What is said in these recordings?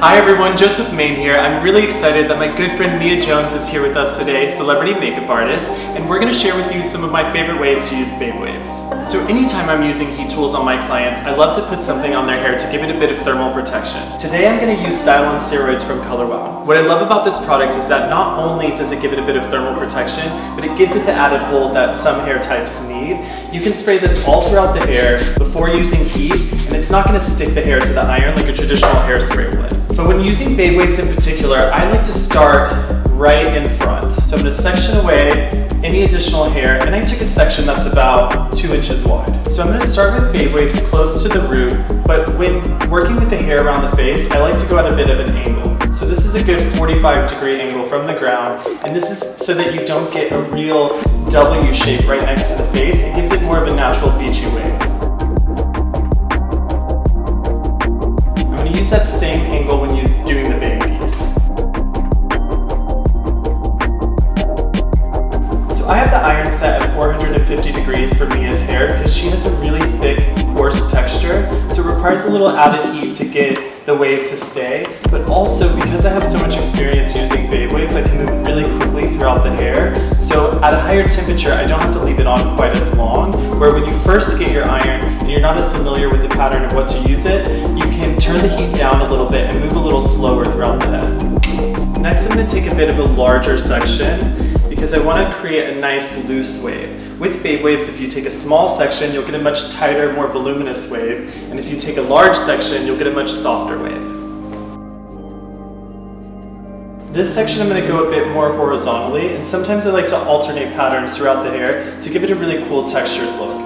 Hi everyone, Joseph Maine here. I'm really excited that my good friend Mia Jones is here with us today, celebrity makeup artist, and we're going to share with you some of my favorite ways to use babe waves. So anytime I'm using heat tools on my clients, I love to put something on their hair to give it a bit of thermal protection. Today I'm going to use Style on Steroids from Color Wow. What I love about this product is that not only does it give it a bit of thermal protection, but it gives it the added hold that some hair types need. You can spray this all throughout the hair before using heat, and it's not going to stick the hair to the iron like a traditional hairspray would. But when using babe waves in particular, I like to start right in front. So I'm going to section away any additional hair, and I took a section that's about 2 inches wide. So I'm going to start with babe waves close to the root, but when working with the hair around the face, I like to go at a bit of an angle. So this is a good 45-degree angle from the ground, and this is so that you don't get a real W shape right next to the face. It gives it more of a natural beachy wave. I'm going to use that same angle when you're doing the bang piece. So I have the iron set at 450 degrees for Mia's hair because she has a really thick, coarse texture, so it requires a little added heat to get the wave to stay, but also because I have so much experience using babe waves, I can move really quickly throughout the hair. So at a higher temperature, I don't have to leave it on quite as long, where when you first get your iron and you're not as familiar with the pattern of what to use it, you can turn the heat down a little bit and move a little slower throughout the head. Next, I'm going to take a bit of a larger section because I want to create a nice loose wave. With babe waves, if you take a small section, you'll get a much tighter, more voluminous wave, and if you take a large section, you'll get a much softer wave. This section I'm going to go a bit more horizontally, and sometimes I like to alternate patterns throughout the hair to give it a really cool textured look.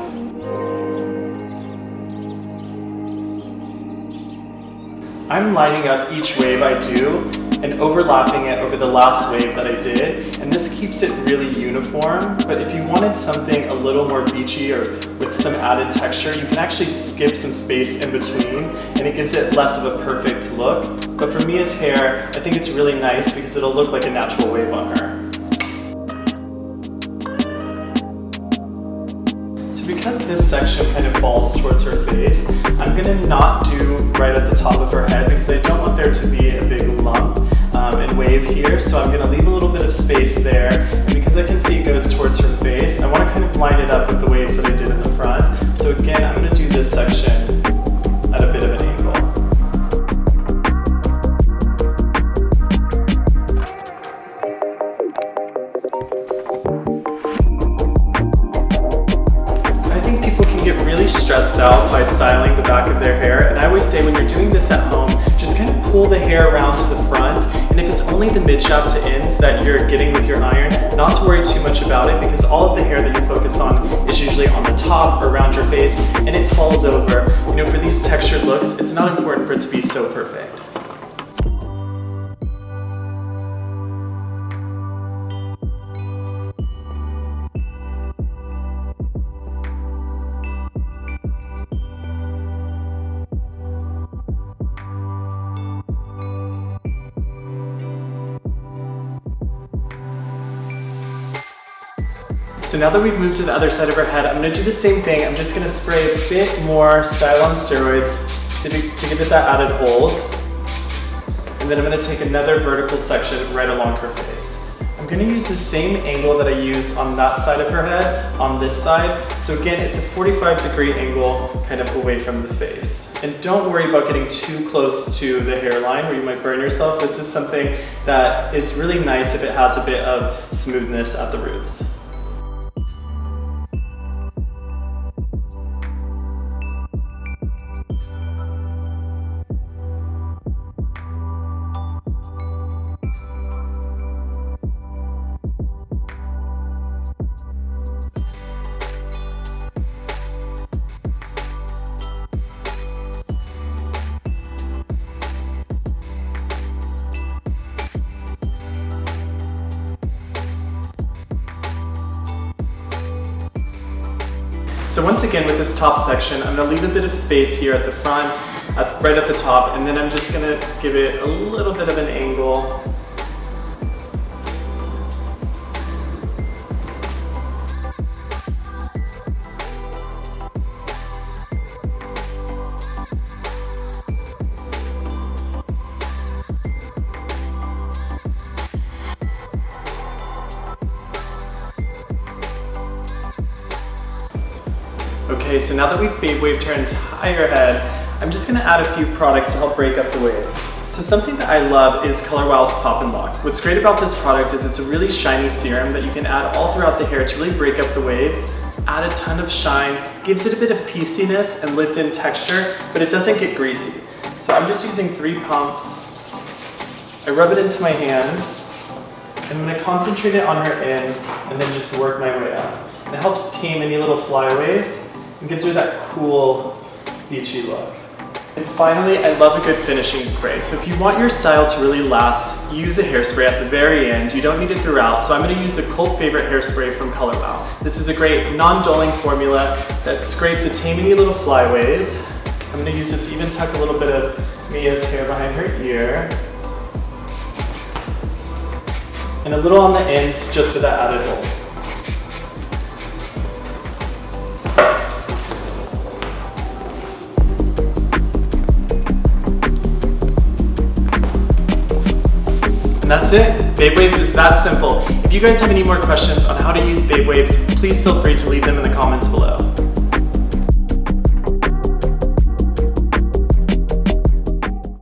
I'm lining up each wave I do and overlapping it over the last wave that I did, and this keeps it really uniform. But if you wanted something a little more beachy or with some added texture, you can actually skip some space in between and it gives it less of a perfect look. But for Mia's hair, I think it's really nice because it'll look like a natural wave on her. Because this section kind of falls towards her face, I'm going to not do right at the top of her head because I don't want there to be a big lump and wave here, so I'm going to leave a little bit of space there, and because I can see it goes towards her face, I want to kind of line it up with the waves that I did in the front. So again, I'm going to do this section at a bit of an angle. Get really stressed out by styling the back of their hair, and I always say when you're doing this at home, just kind of pull the hair around to the front, and if it's only the mid shaft to ends that you're getting with your iron, not to worry too much about it because all of the hair that you focus on is usually on the top or around your face and it falls over. You know, for these textured looks, it's not important for it to be so perfect. So now that we've moved to the other side of her head, I'm going to do the same thing. I'm just going to spray a bit more Style on Steroids to give it that added hold. And then I'm going to take another vertical section right along her face. I'm going to use the same angle that I used on that side of her head on this side. So again, it's a 45-degree angle kind of away from the face. And don't worry about getting too close to the hairline where you might burn yourself. This is something that is really nice if it has a bit of smoothness at the roots. So once again with this top section, I'm going to leave a bit of space here at the front, right at the top, and then I'm just going to give it a little bit of an angle. Okay, so now that we've babe waved her entire head, I'm just gonna add a few products to help break up the waves. So something that I love is Color Wow's Pop and Lock. What's great about this product is it's a really shiny serum that you can add all throughout the hair to really break up the waves, add a ton of shine, gives it a bit of pieciness and lived-in texture, but it doesn't get greasy. So I'm just using 3 pumps. I rub it into my hands. I'm gonna concentrate it on her ends and then just work my way up. And it helps tame any little flyaways and gives her that cool, beachy look. And finally, I love a good finishing spray. So if you want your style to really last, use a hairspray at the very end. You don't need it throughout. So I'm gonna use a cult favorite hairspray from Color Wow. This is a great non-dulling formula that's great to tame any little flyaways. I'm gonna use it to even tuck a little bit of Mia's hair behind her ear. And a little on the ends just for that added hold. And that's it. Babe Waves is that simple. If you guys have any more questions on how to use Babe Waves, please feel free to leave them in the comments below.